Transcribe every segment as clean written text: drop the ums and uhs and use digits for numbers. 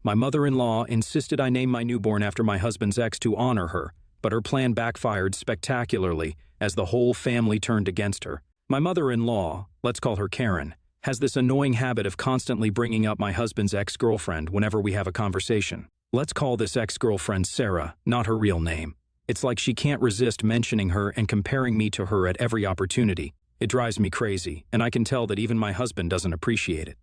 My mother-in-law insisted I name my newborn after my husband's ex to honor her, but her plan backfired spectacularly as the whole family turned against her. My mother-in-law, let's call her Karen, has this annoying habit of constantly bringing up my husband's ex-girlfriend whenever we have a conversation. Let's call this ex-girlfriend Sarah, not her real name. It's like she can't resist mentioning her and comparing me to her at every opportunity. It drives me crazy, and I can tell that even my husband doesn't appreciate it.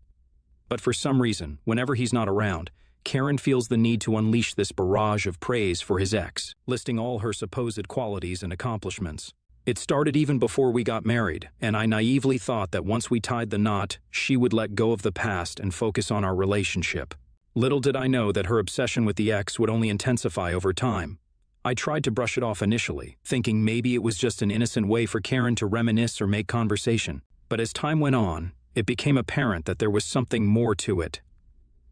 But for some reason, whenever he's not around, Karen feels the need to unleash this barrage of praise for his ex, listing all her supposed qualities and accomplishments. It started even before we got married, and I naively thought that once we tied the knot, she would let go of the past and focus on our relationship. Little did I know that her obsession with the ex would only intensify over time. I tried to brush it off initially, thinking maybe it was just an innocent way for Karen to reminisce or make conversation. But as time went on, it became apparent that there was something more to it.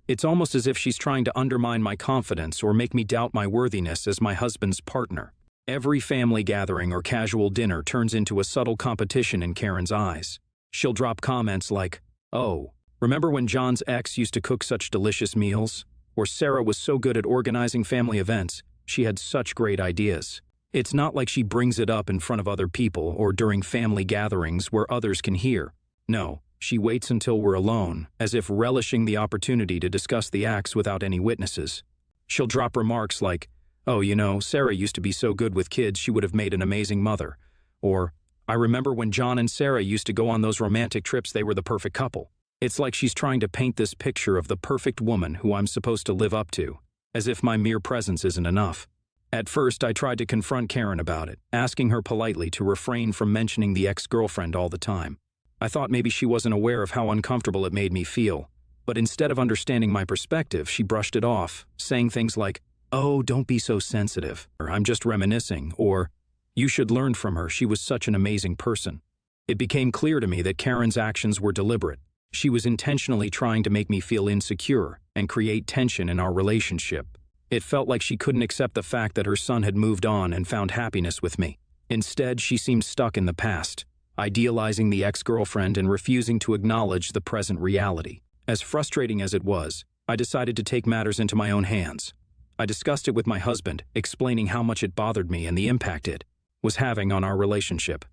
It's almost as if she's trying to undermine my confidence or make me doubt my worthiness as my husband's partner. Every family gathering or casual dinner turns into a subtle competition in Karen's eyes. She'll drop comments like, "Oh, remember when John's ex used to cook such delicious meals?" Or Sarah was so good at organizing family events. She had such great ideas. It's not like she brings it up in front of other people or during family gatherings where others can hear. No, she waits until we're alone, as if relishing the opportunity to discuss the acts without any witnesses. She'll drop remarks like, "Oh, you know, Sarah used to be so good with kids, she would have made an amazing mother." Or, "I remember when John and Sarah used to go on those romantic trips, they were the perfect couple." It's like she's trying to paint this picture of the perfect woman who I'm supposed to live up to, as if my mere presence isn't enough. At first, I tried to confront Karen about it, asking her politely to refrain from mentioning the ex-girlfriend all the time. I thought maybe she wasn't aware of how uncomfortable it made me feel, but instead of understanding my perspective, she brushed it off, saying things like, "Oh, don't be so sensitive," or "I'm just reminiscing," or "You should learn from her, she was such an amazing person." It became clear to me that Karen's actions were deliberate. She was intentionally trying to make me feel insecure and create tension in our relationship. It felt like she couldn't accept the fact that her son had moved on and found happiness with me. Instead, she seemed stuck in the past, idealizing the ex-girlfriend and refusing to acknowledge the present reality. As frustrating as it was, I decided to take matters into my own hands. I discussed it with my husband, explaining how much it bothered me and the impact it was having on our relationship.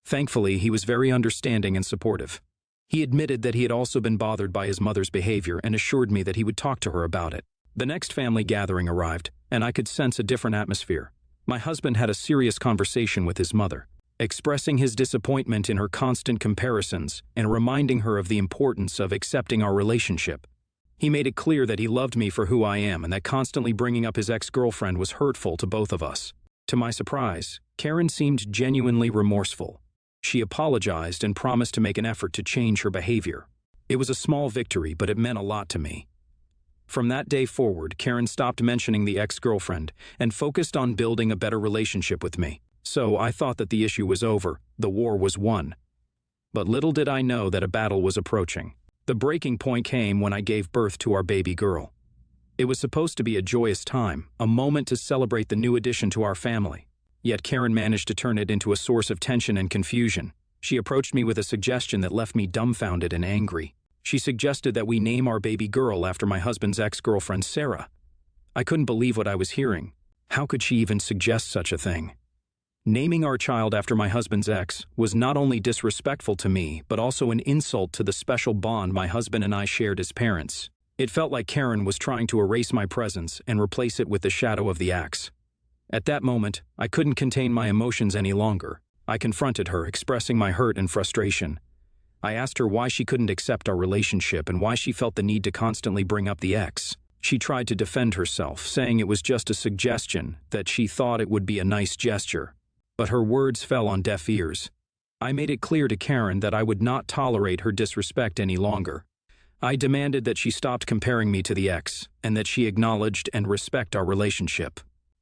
Thankfully, he was very understanding and supportive. He admitted that he had also been bothered by his mother's behavior and assured me that he would talk to her about it. The next family gathering arrived, and I could sense a different atmosphere. My husband had a serious conversation with his mother, expressing his disappointment in her constant comparisons and reminding her of the importance of accepting our relationship. He made it clear that he loved me for who I am and that constantly bringing up his ex-girlfriend was hurtful to both of us. To my surprise, Karen seemed genuinely remorseful. She apologized and promised to make an effort to change her behavior. It was a small victory, but it meant a lot to me. From that day forward, Karen stopped mentioning the ex-girlfriend and focused on building a better relationship with me. So I thought that the issue was over, the war was won. But little did I know that a battle was approaching. The breaking point came when I gave birth to our baby girl. It was supposed to be a joyous time, a moment to celebrate the new addition to our family. Yet Karen managed to turn it into a source of tension and confusion. She approached me with a suggestion that left me dumbfounded and angry. She suggested that we name our baby girl after my husband's ex-girlfriend, Sarah. I couldn't believe what I was hearing. How could she even suggest such a thing? Naming our child after my husband's ex was not only disrespectful to me, but also an insult to the special bond my husband and I shared as parents. It felt like Karen was trying to erase my presence and replace it with the shadow of the ex. At that moment, I couldn't contain my emotions any longer. I confronted her, expressing my hurt and frustration. I asked her why she couldn't accept our relationship and why she felt the need to constantly bring up the ex. She tried to defend herself, saying it was just a suggestion, that she thought it would be a nice gesture. But her words fell on deaf ears. I made it clear to Karen that I would not tolerate her disrespect any longer. I demanded that she stopped comparing me to the ex, and that she acknowledged and respect our relationship.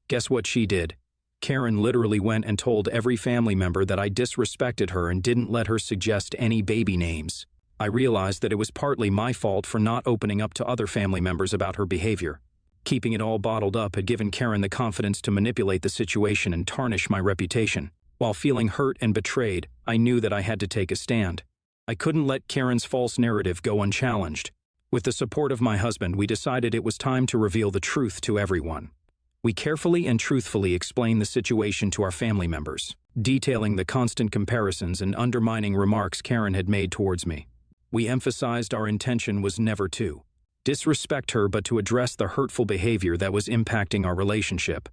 Guess what she did? Karen literally went and told every family member that I disrespected her and didn't let her suggest any baby names. I realized that it was partly my fault for not opening up to other family members about her behavior. Keeping it all bottled up had given Karen the confidence to manipulate the situation and tarnish my reputation. While feeling hurt and betrayed, I knew that I had to take a stand. I couldn't let Karen's false narrative go unchallenged. With the support of my husband, we decided it was time to reveal the truth to everyone. We carefully and truthfully explained the situation to our family members, detailing the constant comparisons and undermining remarks Karen had made towards me. We emphasized our intention was never to disrespect her, but to address the hurtful behavior that was impacting our relationship.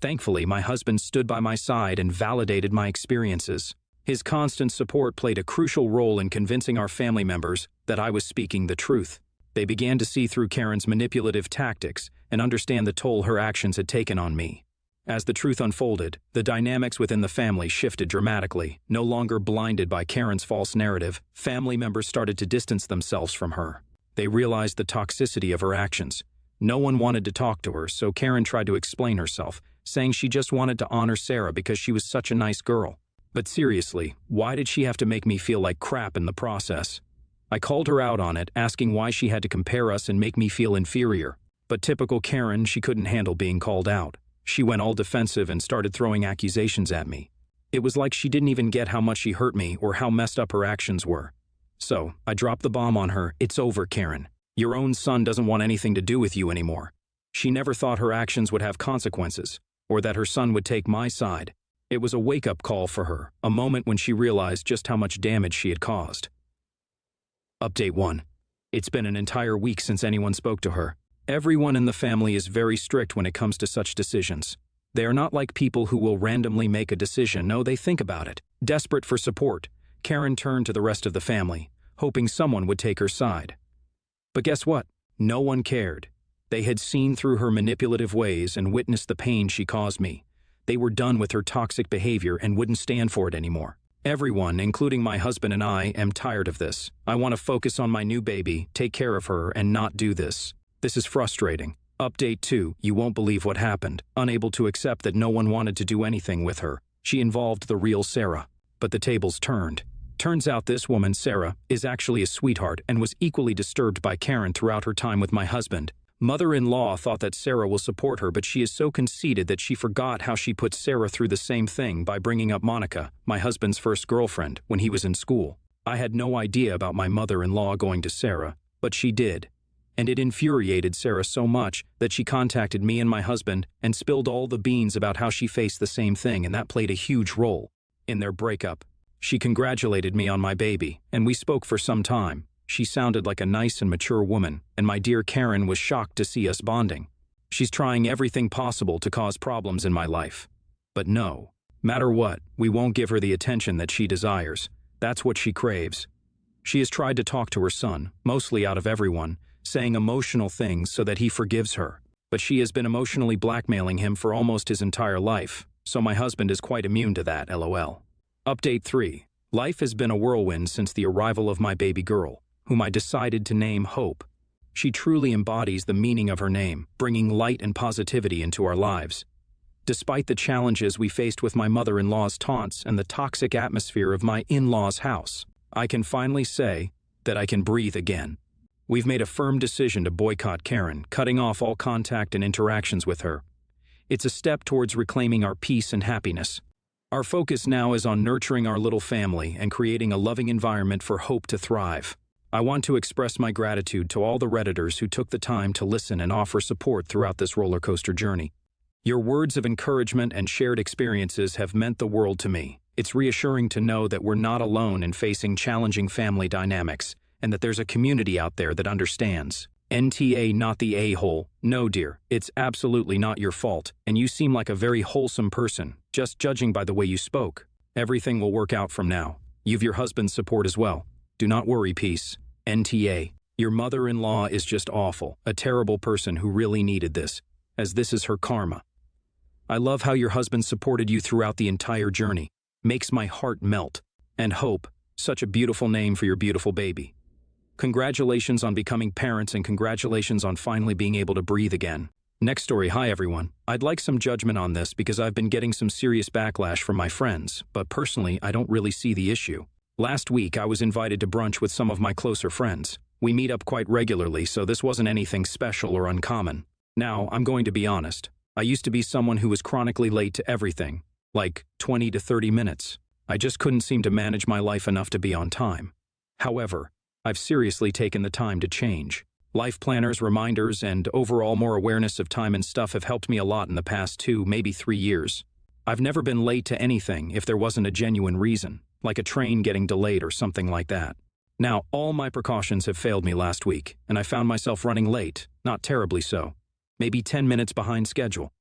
Thankfully, my husband stood by my side and validated my experiences. His constant support played a crucial role in convincing our family members that I was speaking the truth. They began to see through Karen's manipulative tactics and understand the toll her actions had taken on me. As the truth unfolded, the dynamics within the family shifted dramatically. No longer blinded by Karen's false narrative, family members started to distance themselves from her. They realized the toxicity of her actions. No one wanted to talk to her, so Karen tried to explain herself, saying she just wanted to honor Sarah because she was such a nice girl. But seriously, why did she have to make me feel like crap in the process? I called her out on it, asking why she had to compare us and make me feel inferior. But typical Karen, she couldn't handle being called out. She went all defensive and started throwing accusations at me. It was like she didn't even get how much she hurt me or how messed up her actions were. So, I dropped the bomb on her. It's over, Karen. Your own son doesn't want anything to do with you anymore. She never thought her actions would have consequences, or that her son would take my side. It was a wake-up call for her, a moment when she realized just how much damage she had caused. Update 1. It's been an entire week since anyone spoke to her. Everyone in the family is very strict when it comes to such decisions. They are not like people who will randomly make a decision. No, they think about it. Desperate for support, Karen turned to the rest of the family, hoping someone would take her side. But guess what? No one cared. They had seen through her manipulative ways and witnessed the pain she caused me. They were done with her toxic behavior and wouldn't stand for it anymore. Everyone, including my husband and I, am tired of this. I want to focus on my new baby, take care of her, and not do this. This is frustrating. Update 2. You won't believe what happened. Unable to accept that no one wanted to do anything with her, she involved the real Sarah. But the tables turned. Turns out this woman, Sarah, is actually a sweetheart and was equally disturbed by Karen throughout her time with my husband. Mother-in-law thought that Sarah will support her, but she is so conceited that she forgot how she put Sarah through the same thing by bringing up Monica, my husband's first girlfriend, when he was in school. I had no idea about my mother-in-law going to Sarah, but she did. And it infuriated Sarah so much that she contacted me and my husband and spilled all the beans about how she faced the same thing, and that played a huge role in their breakup. She congratulated me on my baby, and we spoke for some time. She sounded like a nice and mature woman, and my dear Karen was shocked to see us bonding. She's trying everything possible to cause problems in my life. But no matter what, we won't give her the attention that she desires. That's what she craves. She has tried to talk to her son, mostly out of everyone, saying emotional things so that he forgives her. But she has been emotionally blackmailing him for almost his entire life, so my husband is quite immune to that, LOL. Update 3. Life has been a whirlwind since the arrival of my baby girl, whom I decided to name Hope. She truly embodies the meaning of her name, bringing light and positivity into our lives. Despite the challenges we faced with my mother-in-law's taunts and the toxic atmosphere of my in-laws' house, I can finally say that I can breathe again. We've made a firm decision to boycott Karen, cutting off all contact and interactions with her. It's a step towards reclaiming our peace and happiness. Our focus now is on nurturing our little family and creating a loving environment for Hope to thrive. I want to express my gratitude to all the Redditors who took the time to listen and offer support throughout this roller coaster journey. Your words of encouragement and shared experiences have meant the world to me. It's reassuring to know that we're not alone in facing challenging family dynamics, and that there's a community out there that understands. NTA, not the a-hole. No, dear, it's absolutely not your fault, and you seem like a very wholesome person, just judging by the way you spoke. Everything will work out from now. You've your husband's support as well. Do not worry, peace. NTA, your mother-in-law is just awful, a terrible person who really needed this, as this is her karma. I love how your husband supported you throughout the entire journey. Makes my heart melt. And Hope, such a beautiful name for your beautiful baby. Congratulations on becoming parents, and congratulations on finally being able to breathe again. Next story. Hi everyone. I'd like some judgment on this because I've been getting some serious backlash from my friends, but personally I don't really see the issue. Last week I was invited to brunch with some of my closer friends. We meet up quite regularly, so this wasn't anything special or uncommon. Now, I'm going to be honest. I used to be someone who was chronically late to everything, like 20 to 30 minutes. I just couldn't seem to manage my life enough to be on time. However, I've seriously taken the time to change. Life planners, reminders, and overall more awareness of time and stuff have helped me a lot in the past 2, maybe 3 years. I've never been late to anything if there wasn't a genuine reason, like a train getting delayed or something like that. Now, all my precautions have failed me last week, and I found myself running late, not terribly so. Maybe 10 minutes behind schedule.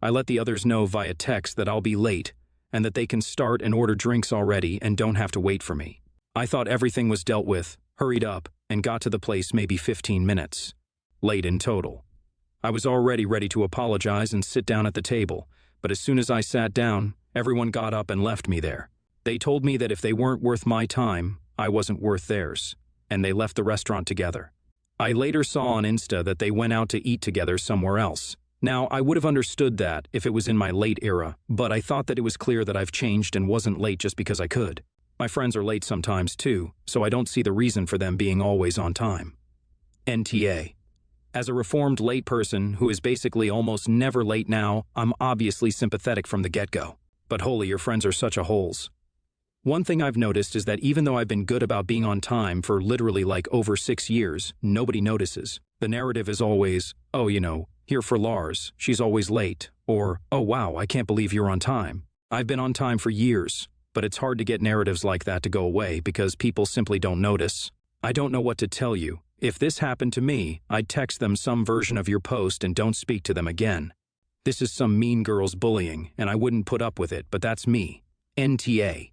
I let the others know via text that I'll be late, and that they can start and order drinks already and don't have to wait for me. I thought everything was dealt with, hurried up, and got to the place maybe 15 minutes. Late in total. I was already ready to apologize and sit down at the table, but as soon as I sat down, everyone got up and left me there. They told me that if they weren't worth my time, I wasn't worth theirs, and they left the restaurant together. I later saw on Insta that they went out to eat together somewhere else. Now, I would have understood that if it was in my late era, but I thought that it was clear that I've changed and wasn't late just because I could. My friends are late sometimes too, so I don't see the reason for them being always on time. NTA. As a reformed late person who is basically almost never late now, I'm obviously sympathetic from the get-go. But holy, your friends are such a holes. One thing I've noticed is that even though I've been good about being on time for literally like over 6 years, nobody notices. The narrative is always, oh, here for Lars, she's always late, or, oh wow, I can't believe you're on time. I've been on time for years, but it's hard to get narratives like that to go away because people simply don't notice. I don't know what to tell you. If this happened to me, I'd text them some version of your post and don't speak to them again. This is some mean girls bullying, and I wouldn't put up with it, but that's me. NTA.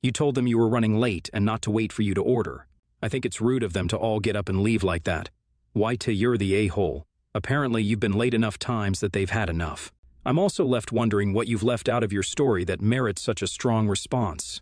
You told them you were running late and not to wait for you to order. I think it's rude of them to all get up and leave like that. Why you're the a-hole? Apparently you've been late enough times that they've had enough. I'm also left wondering what you've left out of your story that merits such a strong response.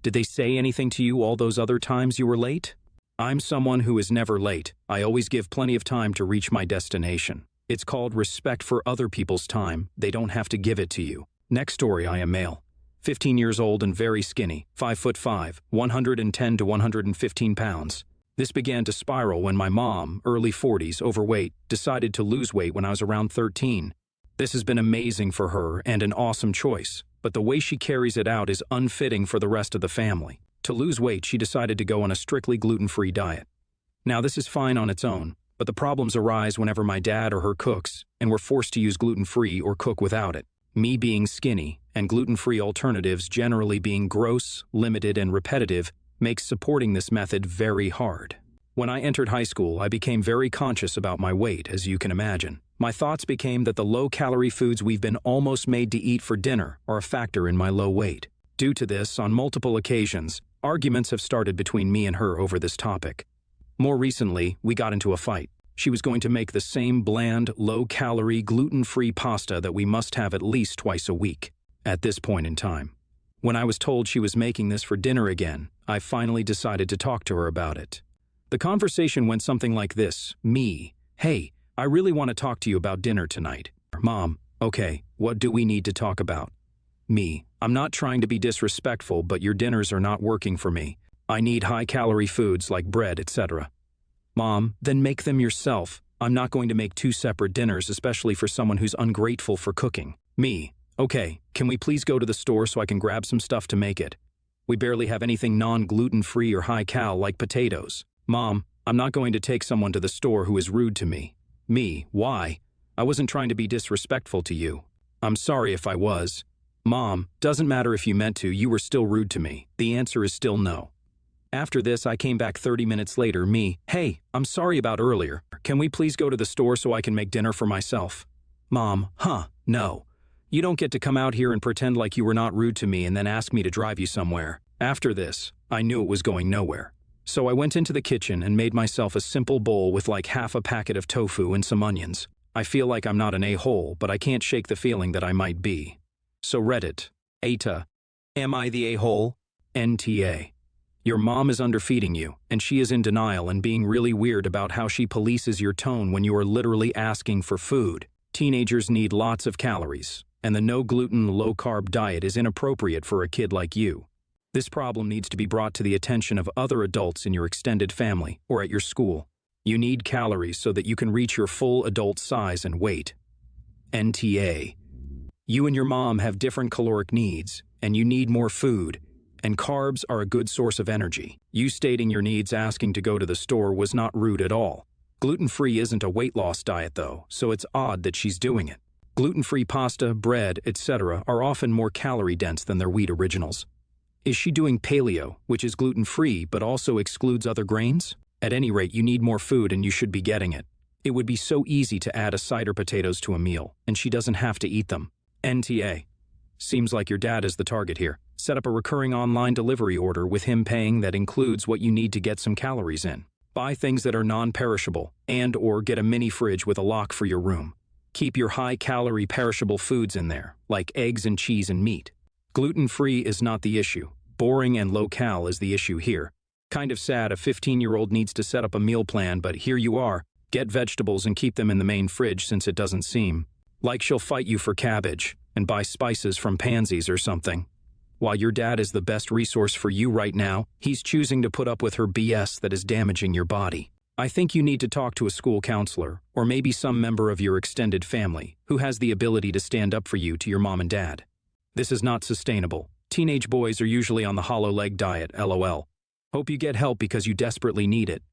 Did they say anything to you all those other times you were late? I'm someone who is never late. I always give plenty of time to reach my destination. It's called respect for other people's time. They don't have to give it to you. Next story. I am male. 15 years old and very skinny, 5'5", 110 to 115 pounds. This began to spiral when my mom, early 40s, overweight, decided to lose weight when I was around 13. This has been amazing for her and an awesome choice, but the way she carries it out is unfitting for the rest of the family. To lose weight, she decided to go on a strictly gluten-free diet. Now, this is fine on its own, but the problems arise whenever my dad or her cooks, and we're forced to use gluten-free or cook without it. Me being skinny, and gluten-free alternatives generally being gross, limited, and repetitive, makes supporting this method very hard. When I entered high school, I became very conscious about my weight, as you can imagine. My thoughts became that the low-calorie foods we've been almost made to eat for dinner are a factor in my low weight. Due to this, on multiple occasions, arguments have started between me and her over this topic. More recently, we got into a fight. She was going to make the same bland, low-calorie, gluten-free pasta that we must have at least twice a week. At this point in time, when I was told she was making this for dinner again, I finally decided to talk to her about it. The conversation went something like this. Me: hey, I really want to talk to you about dinner tonight. Mom: okay, what do we need to talk about? Me: I'm not trying to be disrespectful, but your dinners are not working for me. I need high-calorie foods like bread, etc. Mom: then make them yourself. I'm not going to make 2 separate dinners, especially for someone who's ungrateful for cooking. Me: okay, can we please go to the store so I can grab some stuff to make it? We barely have anything non-gluten-free or high-cal like potatoes. Mom: I'm not going to take someone to the store who is rude to me. Me: why? I wasn't trying to be disrespectful to you. I'm sorry if I was. Mom: doesn't matter if you meant to, you were still rude to me. The answer is still no. After this, I came back 30 minutes later. Me: hey, I'm sorry about earlier. Can we please go to the store so I can make dinner for myself? Mom: no. You don't get to come out here and pretend like you were not rude to me and then ask me to drive you somewhere. After this, I knew it was going nowhere. So I went into the kitchen and made myself a simple bowl with like half a packet of tofu and some onions. I feel like I'm not an a-hole, but I can't shake the feeling that I might be. So Reddit: Eta, am I the a-hole? NTA. Your mom is underfeeding you, and she is in denial and being really weird about how she polices your tone when you are literally asking for food. Teenagers need lots of calories, and the no-gluten, low-carb diet is inappropriate for a kid like you. This problem needs to be brought to the attention of other adults in your extended family or at your school. You need calories so that you can reach your full adult size and weight. NTA. You and your mom have different caloric needs, and you need more food. And carbs are a good source of energy. You stating your needs asking to go to the store was not rude at all. Gluten-free isn't a weight loss diet though, so it's odd that she's doing it. Gluten-free pasta, bread, etc. are often more calorie-dense than their wheat originals. Is she doing paleo, which is gluten-free but also excludes other grains? At any rate, you need more food and you should be getting it. It would be so easy to add a cider potatoes to a meal, and she doesn't have to eat them. NTA. Seems like your dad is the target here. Set up a recurring online delivery order with him paying that includes what you need to get some calories in. Buy things that are non-perishable and/or get a mini fridge with a lock for your room. Keep your high-calorie perishable foods in there, like eggs and cheese and meat. Gluten-free is not the issue. Boring and low-cal is the issue here. Kind of sad a 15-year-old needs to set up a meal plan, but here you are. Get vegetables and keep them in the main fridge since it doesn't seem like she'll fight you for cabbage and buy spices from Pansies or something. While your dad is the best resource for you right now, he's choosing to put up with her BS that is damaging your body. I think you need to talk to a school counselor, or maybe some member of your extended family, who has the ability to stand up for you to your mom and dad. This is not sustainable. Teenage boys are usually on the hollow leg diet, LOL. Hope you get help because you desperately need it.